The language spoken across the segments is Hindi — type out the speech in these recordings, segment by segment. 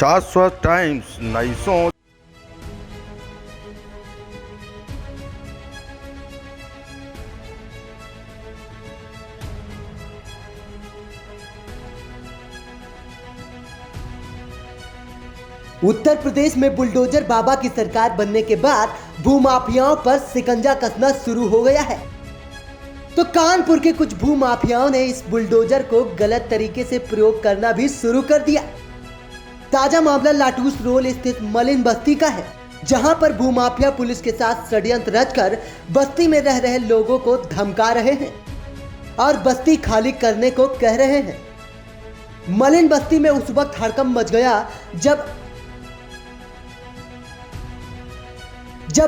शाश्वत टाइम्स नई सोच। उत्तर प्रदेश में बुलडोजर बाबा की सरकार बनने के बाद भूमाफियाओं पर शिकंजा कसना शुरू हो गया है। तो कानपुर के कुछ भूमाफियाओं ने इस बुलडोजर को गलत तरीके से प्रयोग करना भी शुरू कर दिया। ताजा मामला लाटूस रोड स्थित मलिन बस्ती का है, जहां पर भूमाफिया पुलिस के साथ षड्यंत्र रचकर बस्ती में रह रहे लोगों को धमका रहे हैं और बस्ती खाली करने को कह रहे हैं। मलिन बस्ती में उस वक्त हड़कंप मच गया जब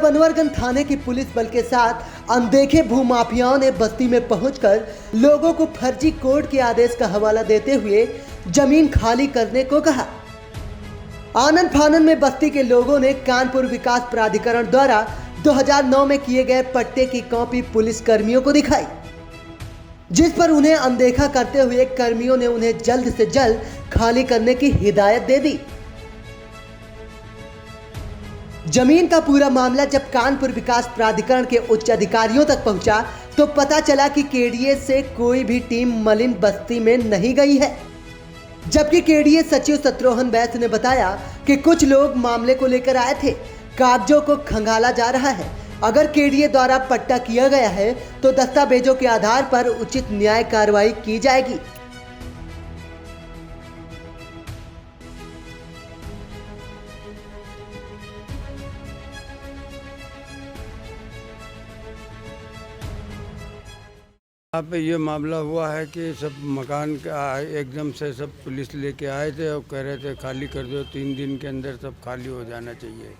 अनवरगंज थाने की पुलिस बल के साथ अनदेखे भूमाफियाओं ने बस्ती में पहुंचकर लोगों को फर्जी कोर्ट के आदेश का हवाला देते हुए जमीन खाली करने को कहा। आनंद फानन में बस्ती के लोगों ने कानपुर विकास प्राधिकरण द्वारा 2009 में किए गए पट्टे की कॉपी पुलिस कर्मियों को दिखाई, जिस पर उन्हें अनदेखा करते हुए कर्मियों ने उन्हें जल्द से जल्द खाली करने की हिदायत दे दी। जमीन का पूरा मामला जब कानपुर विकास प्राधिकरण के उच्च अधिकारियों तक पहुंचा तो पता चला कि केडीए से कोई भी टीम मलिन बस्ती में नहीं गई है, जबकि केडीए सचिव शत्रुघ्न वैश्य ने बताया कि कुछ लोग मामले को लेकर आए थे। कागजों को खंगाला जा रहा है। अगर केडीए द्वारा पट्टा किया गया है तो दस्तावेजों के आधार पर उचित न्याय कार्रवाई की जाएगी। यहाँ पे ये मामला हुआ है कि सब मकान का एकदम से सब पुलिस लेके आए थे और कह रहे थे खाली कर दो, 3 दिन के अंदर सब खाली हो जाना चाहिए।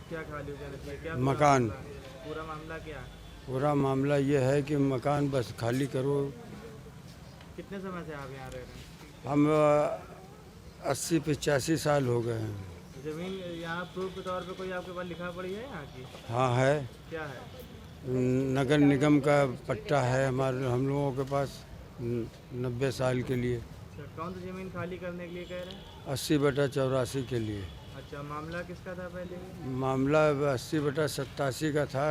क्या खाली हो जाना चाहिए? क्या मकान। पूरा मामला क्या? पूरा मामला ये है कि मकान बस खाली करो। कितने समय से आप यहाँ रह रहे हैं? हम 80-85 साल हो गए हैं। जमीन यहाँ प्रूफ के तौर पे कोई आपके पास लिखा पड़ी है यहाँ की? हाँ है। क्या है? नगर निगम का पट्टा है हम लोगों के पास 90 साल के लिए। अच्छा, कौन सी जमीन खाली करने के लिए कह रहे हैं? 80/84 के लिए। अच्छा, मामला किसका था पहले? मामला 80/87 का था,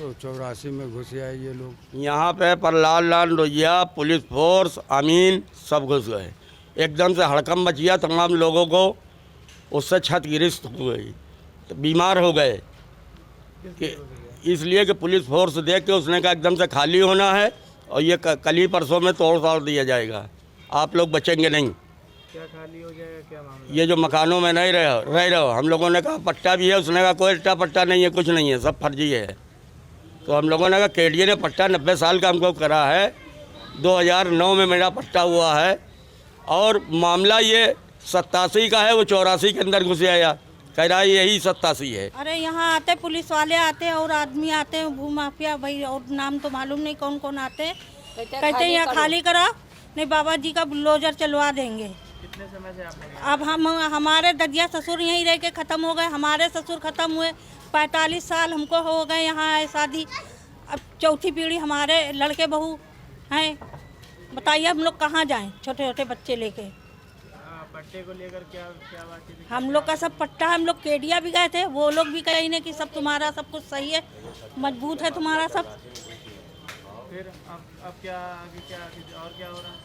84 में घुस आए ये लोग। यहाँ पे प्रहलाद लाल लोहिया, पुलिस फोर्स, अमीन सब घुस गए। एकदम से हड़कंप मच गया, तमाम लोगों को उससे छत गिरफ्त हो गई, तो बीमार हो गए कि इसलिए कि पुलिस फोर्स देख के उसने कहा एकदम से खाली होना है और ये कल ही परसों में तोड़ दिया जाएगा, आप लोग बचेंगे नहीं। क्या खाली हो जाएगा? क्या मामला? ये जो मकानों में नहीं रह रहे हो, हम लोगों ने कहा पट्टा भी है, उसने कहा कोई पट्टा नहीं है, कुछ नहीं है, सब फर्जी है। तो हम लोगों ने कहा केडीए ने पट्टा 90 साल का हमको करा है, 2009 में मेरा पट्टा हुआ है और मामला ये 87 का है, वो 84 के अंदर घुस आया, कह रहा है यही 87 है। अरे यहाँ आते पुलिस वाले आते हैं और आदमी आते हैं, भूमाफिया भाई, और नाम तो मालूम नहीं कौन कौन आते हैं, कहते हैं यहाँ खाली करा, नहीं बाबा जी का बुलडोजर चलवा देंगे। कितने समय से आपने? अब हमारे ददिया ससुर यहीं रह के ख़त्म हो गए, हमारे ससुर ख़त्म हुए, 45 साल हमको हो गए यहाँ है शादी, अब चौथी पीढ़ी हमारे लड़के बहू हैं। बताइए हम लोग कहाँ जाएं छोटे छोटे बच्चे लेके? पट्टे को लेकर क्या क्या बात है? हम लोग का सब पट्टा, हम लोग केडिया भी गए थे, वो लोग भी कहे नहीं कि सब तुम्हारा सब कुछ सही है, मजबूत है तुम्हारा सब। फिर अब क्या आगे और क्या हो रहा है?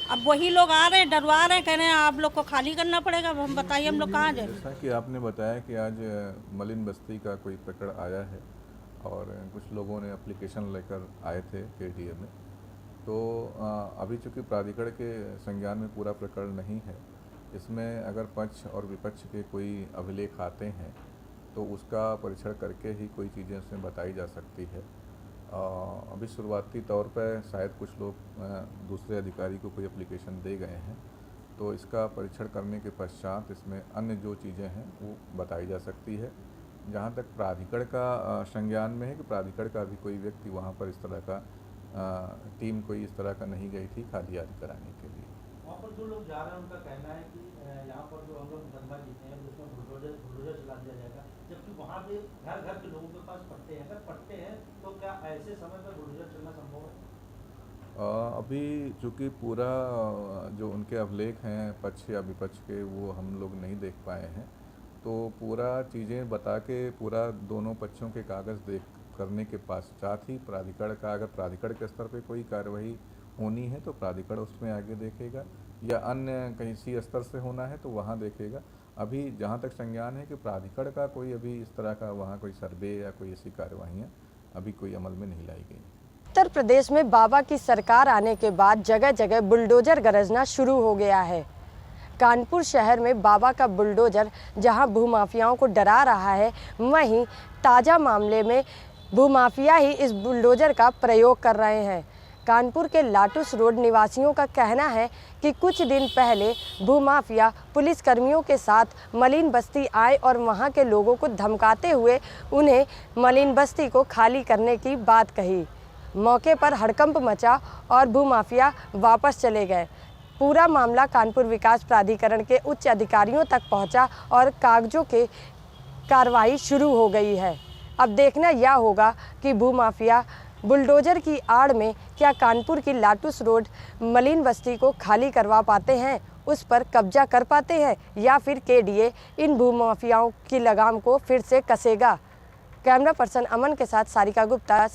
अब वही लोग आ रहे हैं, डरवा रहे हैं, कह रहे हैं आप लोग को खाली करना पड़ेगा। अब हम बताइए हम लोग कहाँ जाए? जैसा कि आपने बताया कि आज मलिन बस्ती का कोई प्रकरण आया है और कुछ लोगों ने एप्लीकेशन लेकर आए थे केडीए में, तो अभी चूँकि प्राधिकरण के संज्ञान में पूरा प्रकरण नहीं है, इसमें अगर पक्ष और विपक्ष के कोई अभिलेख आते हैं तो उसका परीक्षण करके ही कोई चीज़ें उसमें बताई जा सकती है। अभी शुरुआती तौर पर शायद कुछ लोग दूसरे अधिकारी को कोई एप्लीकेशन दे गए हैं, तो इसका परीक्षण करने के पश्चात इसमें अन्य जो चीज़ें हैं वो बताई जा सकती है। जहाँ तक प्राधिकरण का संज्ञान में है कि प्राधिकरण का भी कोई व्यक्ति वहाँ पर इस तरह का टीम कोई इस तरह का नहीं गई थी खाली आदि कराने के लिए। वहाँ पर जो लोग जा रहे हैं उनका कहना है कि यहाँ पर जो हम लोग मुकदमा जीते हैं उसमें बुलडोजर चला दिया जाएगा, जबकि वहाँ पे घर घर के लोगों के पास पट्टे हैं। अगर पट्टे हैं तो क्या ऐसे समय पर बुलडोजर चलना संभव है? अभी चूँकि पूरा जो उनके अभिलेख हैं पक्ष या विपक्ष के वो हम लोग नहीं देख पाए हैं, तो पूरा चीज़ें बता के पूरा दोनों पक्षों के कागज़ देख करने के पश्चात ही प्राधिकरण का, अगर प्राधिकरण के स्तर पे कोई कार्रवाई होनी है तो प्राधिकरण उसमें आगे देखेगा, या अन्य कहीं सी स्तर से होना है तो वहाँ देखेगा। अभी जहाँ तक संज्ञान है कि प्राधिकरण का कोई अभी इस तरह का वहाँ कोई सर्वे या कोई ऐसी कार्यवाहियाँ अभी कोई अमल में नहीं लाई गई। उत्तर प्रदेश में बाबा की सरकार आने के बाद जगह जगह बुलडोजर गरजना शुरू हो गया है। कानपुर शहर में बाबा का बुलडोजर जहां भूमाफियाओं को डरा रहा है, वहीं ताज़ा मामले में भूमाफिया ही इस बुलडोजर का प्रयोग कर रहे हैं। कानपुर के लाटूस रोड निवासियों का कहना है कि कुछ दिन पहले भूमाफिया पुलिसकर्मियों के साथ मलिन बस्ती आए और वहां के लोगों को धमकाते हुए उन्हें मलिन बस्ती को खाली करने की बात कही। मौके पर हड़कंप मचा और भूमाफिया वापस चले गए। पूरा मामला कानपुर विकास प्राधिकरण के उच्च अधिकारियों तक पहुंचा और कागजों के कार्रवाई शुरू हो गई है। अब देखना यह होगा कि भूमाफिया बुलडोजर की आड़ में क्या कानपुर की लाटूस रोड मलिन बस्ती को खाली करवा पाते हैं, उस पर कब्जा कर पाते हैं, या फिर केडीए इन भूमाफियाओं की लगाम को फिर से कसेगा। कैमरा पर्सन अमन के साथ सारिका गुप्ता।